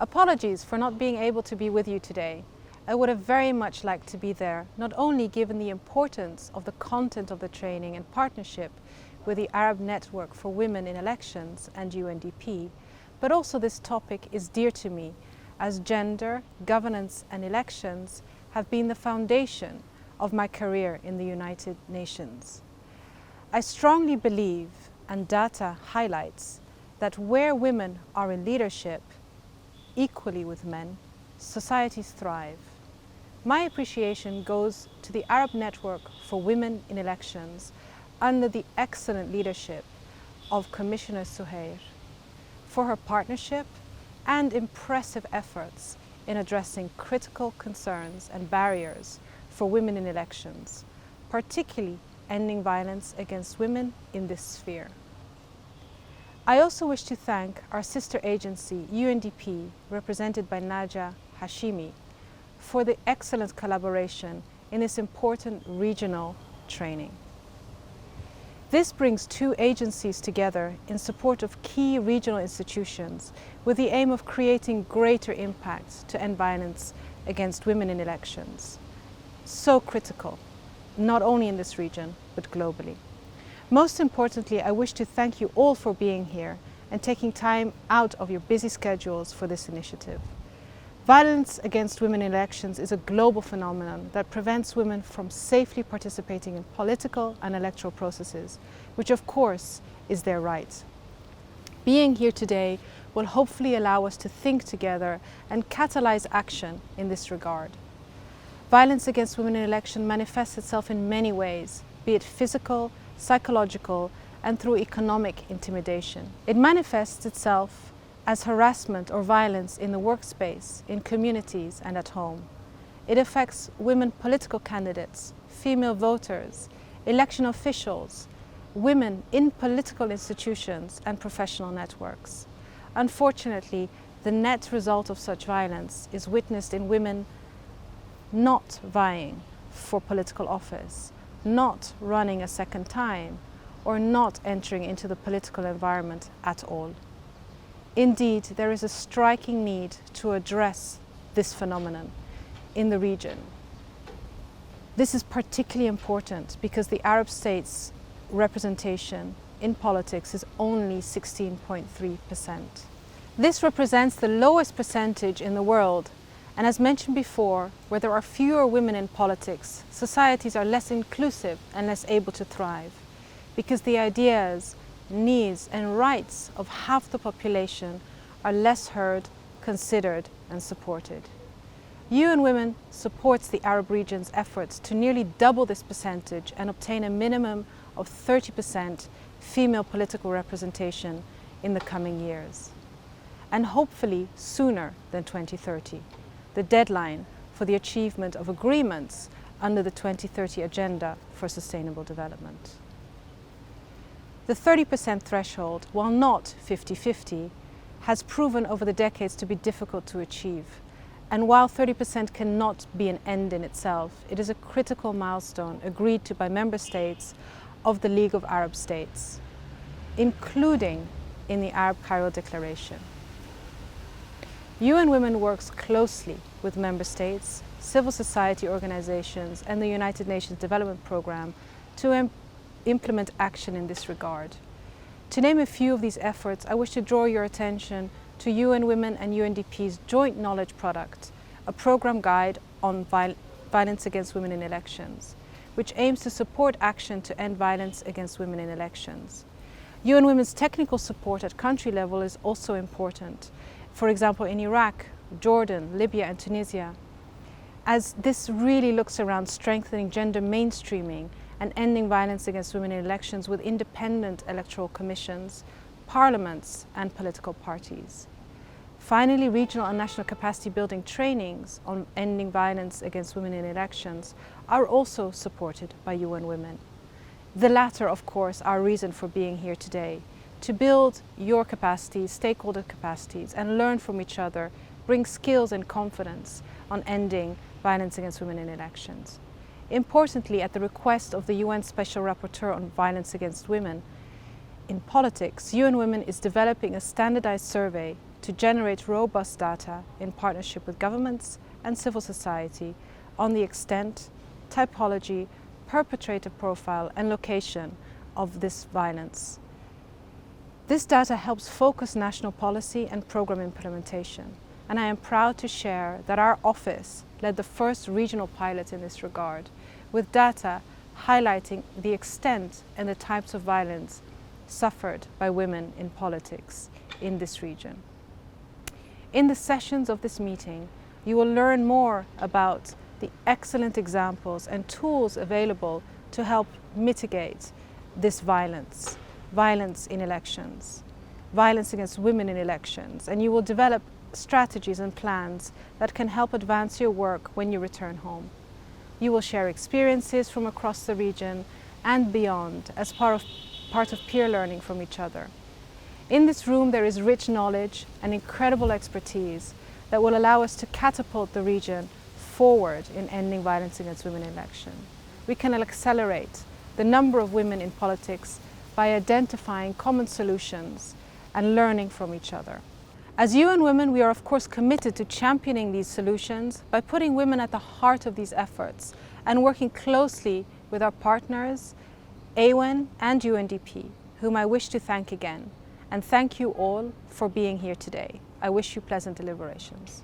Apologies for not being able to be with you today. I would have very much liked to be there, not only given the importance of the content of the training and partnership with the Arab Network for Women in Elections and UNDP, but also this topic is dear to me, as gender, governance and elections have been the foundation of my career in the United Nations. I strongly believe, and data highlights, that where women are in leadership, equally with men, societies thrive. My appreciation goes to the Arab Network for Women in Elections under the excellent leadership of Commissioner Suhair for her partnership and impressive efforts in addressing critical concerns and barriers for women in elections, particularly ending violence against women in this sphere. I also wish to thank our sister agency, UNDP, represented by Nadia Hashimi, for the excellent collaboration in this important regional training. This brings two agencies together in support of key regional institutions with the aim of creating greater impact to end violence against women in elections. So critical, not only in this region, but globally. Most importantly, I wish to thank you all for being here and taking time out of your busy schedules for this initiative. Violence against women in elections is a global phenomenon that prevents women from safely participating in political and electoral processes, which of course is their right. Being here today will hopefully allow us to think together and catalyze action in this regard. Violence against women in election manifests itself in many ways, be it physical, psychological, and through economic intimidation. It manifests itself as harassment or violence in the workspace, in communities and at home. It affects women political candidates, female voters, election officials, women in political institutions and professional networks. Unfortunately, the net result of such violence is witnessed in women not vying for political office, not running a second time, or not entering into the political environment at all. Indeed, there is a striking need to address this phenomenon in the region. This is particularly important because the Arab states' representation in politics is only 16.3%. This represents the lowest percentage in the world, and as mentioned before, where there are fewer women in politics, societies are less inclusive and less able to thrive, because the ideas, needs and rights of half the population are less heard, considered and supported. UN Women supports the Arab region's efforts to nearly double this percentage and obtain a minimum of 30% female political representation in the coming years, and hopefully sooner than 2030, the deadline for the achievement of agreements under the 2030 Agenda for Sustainable Development. The 30% threshold, while not 50-50, has proven over the decades to be difficult to achieve. And while 30% cannot be an end in itself, it is a critical milestone agreed to by member states of the League of Arab States, including in the Arab Cairo Declaration. UN Women works closely with member states, civil society organizations and the United Nations Development Programme to implement action in this regard. To name a few of these efforts, I wish to draw your attention to UN Women and UNDP's joint knowledge product, a program guide on violence against women in elections, which aims to support action to end violence against women in elections. UN Women's technical support at country level is also important, for example in Iraq, Jordan, Libya and Tunisia, as this really looks around strengthening gender mainstreaming and ending violence against women in elections with independent electoral commissions, parliaments and political parties. Finally, regional and national capacity building trainings on ending violence against women in elections are also supported by UN Women. The latter, of course, our reason for being here today, to build your capacities, stakeholder capacities, and learn from each other, bring skills and confidence on ending violence against women in elections. Importantly, at the request of the UN Special Rapporteur on Violence Against Women in Politics, UN Women is developing a standardized survey to generate robust data in partnership with governments and civil society on the extent, typology, perpetrator profile and location of this violence. This data helps focus national policy and program implementation, and I am proud to share that our office led the first regional pilot in this regard, with data highlighting the extent and the types of violence suffered by women in politics in this region. In the sessions of this meeting, you will learn more about the excellent examples and tools available to help mitigate this violence in elections, violence against women in elections, and you will develop strategies and plans that can help advance your work when you return home. You will share experiences from across the region and beyond as part of peer learning from each other. In this room there is rich knowledge and incredible expertise that will allow us to catapult the region forward in ending violence against women in election. We can accelerate the number of women in politics by identifying common solutions and learning from each other. As UN Women, we are of course committed to championing these solutions by putting women at the heart of these efforts and working closely with our partners, AWEN and UNDP, whom I wish to thank again. And thank you all for being here today. I wish you pleasant deliberations.